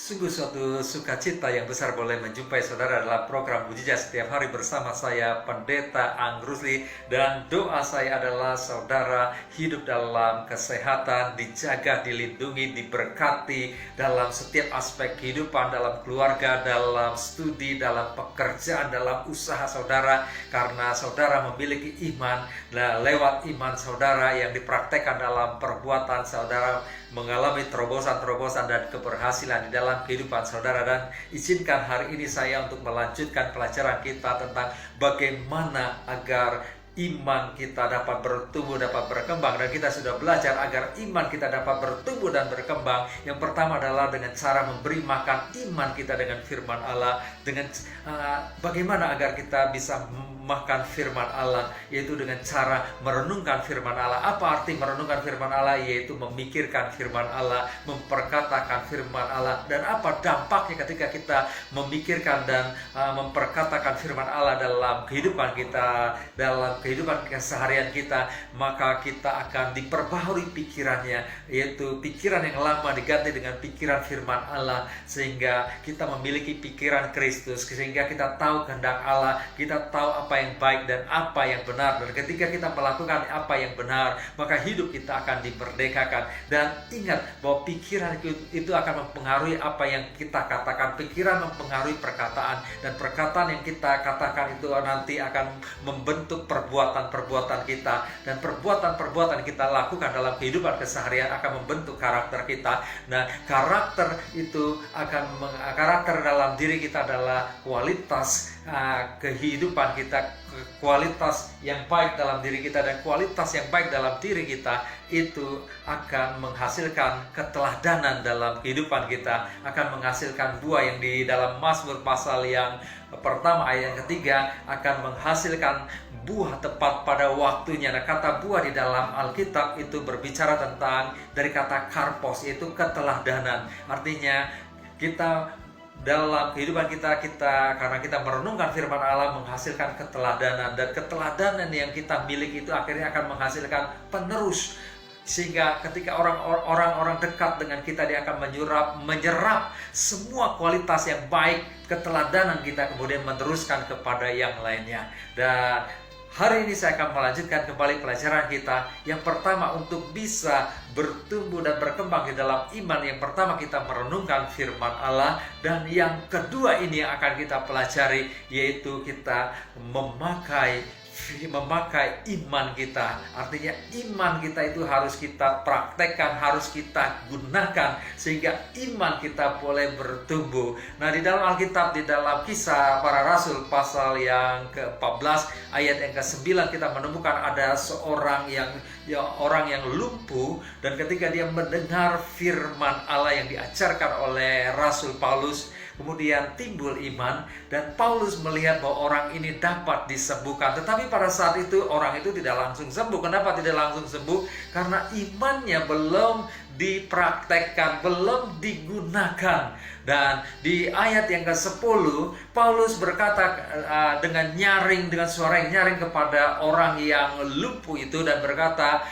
Sungguh suatu sukacita yang besar boleh menjumpai saudara dalam program Mujizat setiap hari bersama saya Pendeta Angrusli, dan doa saya adalah saudara hidup dalam kesehatan, dijaga, dilindungi, diberkati dalam setiap aspek kehidupan, dalam keluarga, dalam studi, dalam pekerjaan, dalam usaha saudara, karena saudara memiliki iman. Nah, lewat iman saudara yang dipraktekkan dalam perbuatan, saudara mengalami terobosan-terobosan dan keberhasilan di dalam kehidupan saudara. Dan izinkan hari ini saya untuk melanjutkan pelajaran kita tentang bagaimana agar iman kita dapat bertumbuh, dapat berkembang. Dan kita sudah belajar agar iman kita dapat bertumbuh dan berkembang. Yang pertama adalah dengan cara memberi makan iman kita dengan firman Allah. Dengan bagaimana agar kita bisa makan firman Allah, yaitu dengan cara merenungkan firman Allah. Apa arti merenungkan firman Allah? Yaitu memikirkan firman Allah, memperkatakan firman Allah. Dan apa dampaknya ketika kita memikirkan dan memperkatakan firman Allah dalam kehidupan kita, dalam kehidupan keseharian kita? Maka kita akan diperbaharui pikirannya, yaitu pikiran yang lama diganti dengan pikiran firman Allah, sehingga kita memiliki pikiran Kristus, sehingga kita tahu kehendak Allah, kita tahu apa yang baik dan apa yang benar. Dan ketika kita melakukan apa yang benar, maka hidup kita akan dimerdekakan. Dan ingat bahwa pikiran itu akan mempengaruhi apa yang kita katakan. Pikiran mempengaruhi perkataan, dan perkataan yang kita katakan itu nanti akan membentuk perbuatan-perbuatan kita, dan perbuatan-perbuatan kita lakukan dalam kehidupan keseharian akan membentuk karakter kita. Nah, karakter itu karakter dalam diri kita adalah kualitas kehidupan kita, kualitas yang baik dalam diri kita, dan kualitas yang baik dalam diri kita itu akan menghasilkan keteladanan dalam kehidupan kita, akan menghasilkan buah yang di dalam Mazmur pasal yang pertama ayat yang ketiga akan menghasilkan buah tepat pada waktunya. Nah, kata buah di dalam Alkitab itu berbicara tentang dari kata karpos, yaitu keteladanan. Artinya kita dalam kehidupan kita karena kita merenungkan firman Allah menghasilkan keteladanan, dan keteladanan yang kita miliki itu akhirnya akan menghasilkan penerus, sehingga ketika orang-orang dekat dengan kita, dia akan menyerap semua kualitas yang baik, keteladanan kita, kemudian meneruskan kepada yang lainnya. Dan hari ini saya akan melanjutkan kembali pelajaran kita. Yang pertama, untuk bisa bertumbuh dan berkembang di dalam iman, yang pertama kita merenungkan firman Allah. Dan yang kedua ini yang akan kita pelajari, yaitu kita memakai iman kita. Artinya iman kita itu harus kita praktekkan, harus kita gunakan, sehingga iman kita boleh bertumbuh. Nah, di dalam Alkitab, di dalam Kisah Para Rasul pasal yang ke-14 ayat yang ke-9, kita menemukan ada seorang orang yang lumpuh, dan ketika dia mendengar firman Allah yang diajarkan oleh Rasul Paulus, kemudian timbul iman, dan Paulus melihat bahwa orang ini dapat disembuhkan. Tetapi pada saat itu orang itu tidak langsung sembuh. Kenapa tidak langsung sembuh? Karena imannya belum dipraktekkan, belum digunakan. Dan di ayat yang ke-10 Paulus berkata dengan suara yang nyaring kepada orang yang lumpuh itu, dan berkata,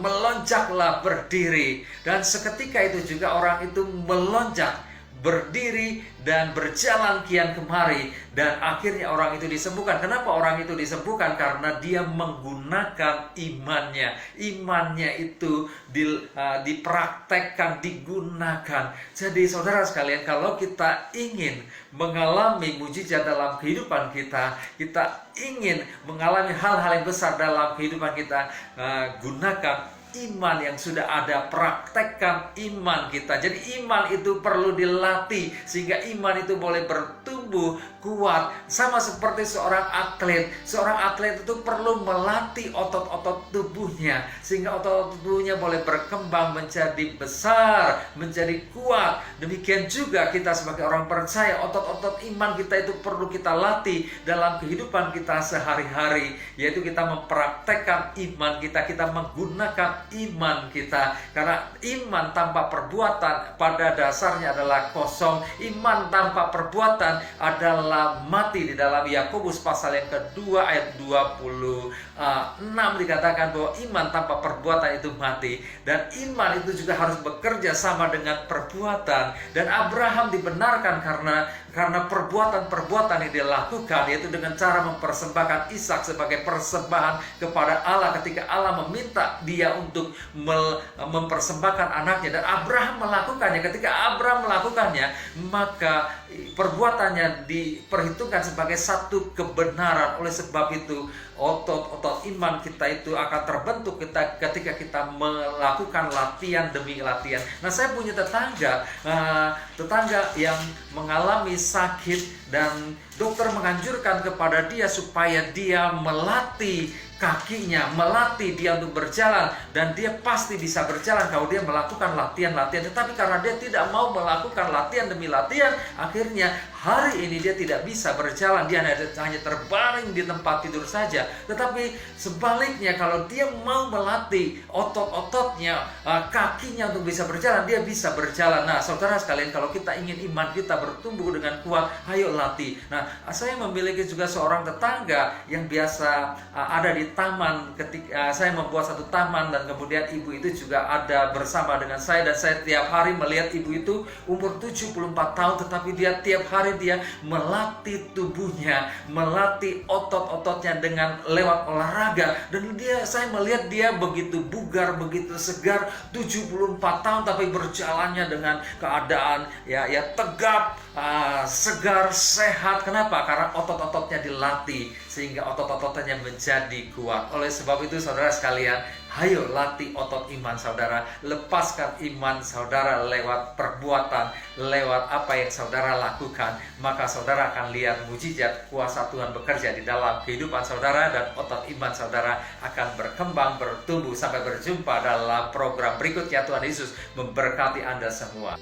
melonjaklah berdiri. Dan seketika itu juga orang itu melonjak, berdiri, dan berjalan kian kemari, dan akhirnya orang itu disembuhkan. Kenapa orang itu disembuhkan? Karena dia menggunakan imannya. Imannya itu dipraktekkan, digunakan. Jadi saudara sekalian, kalau kita ingin mengalami mujizat dalam kehidupan kita, kita ingin mengalami hal-hal yang besar dalam kehidupan kita, gunakan iman yang sudah ada, praktekkan iman kita. Jadi iman itu perlu dilatih, sehingga iman itu boleh bertumbuh kuat. Sama seperti seorang atlet. Seorang atlet itu perlu melatih otot-otot tubuhnya, sehingga otot tubuhnya boleh berkembang menjadi besar, menjadi kuat. Demikian juga kita sebagai orang percaya, otot-otot iman kita itu perlu kita latih dalam kehidupan kita sehari-hari, yaitu kita mempraktekkan iman kita, kita menggunakan iman kita. Karena iman tanpa perbuatan pada dasarnya adalah kosong. Iman tanpa perbuatan adalah mati. Di dalam Yakobus pasal yang kedua ayat 26 dikatakan bahwa iman tanpa perbuatan itu mati, dan iman itu juga harus bekerja sama dengan perbuatan. Dan Abraham dibenarkan karena perbuatan-perbuatan yang dia lakukan, yaitu dengan cara mempersembahkan Ishak sebagai persembahan kepada Allah ketika Allah meminta dia untuk mempersembahkan anaknya, dan Abraham melakukannya. Ketika Abraham melakukannya, maka perbuatannya diperhitungkan sebagai satu kebenaran. Oleh sebab itu, otot-otot iman kita itu akan terbentuk ketika kita melakukan latihan demi latihan. Nah, saya punya tetangga yang mengalami sakit, dan dokter menganjurkan kepada dia supaya dia melatih kakinya, melatih dia untuk berjalan, dan dia pasti bisa berjalan kalau dia melakukan latihan-latihan. Tetapi karena dia tidak mau melakukan latihan demi latihan, akhirnya hari ini dia tidak bisa berjalan, dia hanya terbaring di tempat tidur saja. Tetapi sebaliknya, kalau dia mau melatih otot-ototnya, kakinya untuk bisa berjalan, dia bisa berjalan. Nah, saudara sekalian, kalau kita ingin iman kita bertumbuh dengan kuat, ayo latih. Nah, saya memiliki juga seorang tetangga yang biasa ada di taman. Ketika saya membuat satu taman, dan kemudian ibu itu juga ada bersama dengan saya, dan saya tiap hari melihat ibu itu umur 74 tahun, tetapi dia tiap hari dia melatih tubuhnya, melatih otot-ototnya dengan lewat olahraga. Dan saya melihat dia begitu bugar, begitu segar, 74 tahun, tapi berjalannya dengan keadaan ya tegap, segar, sehat. Kenapa? Karena otot-ototnya dilatih sehingga otot-ototnya menjadi kuat. Oleh sebab itu, saudara sekalian, ayo latih otot iman saudara. Lepaskan iman saudara lewat perbuatan, lewat apa yang saudara lakukan. Maka saudara akan lihat mujizat kuasa Tuhan bekerja di dalam kehidupan saudara, dan otot iman saudara akan berkembang, bertumbuh. Sampai berjumpa dalam program berikutnya. Tuhan Yesus memberkati Anda semua.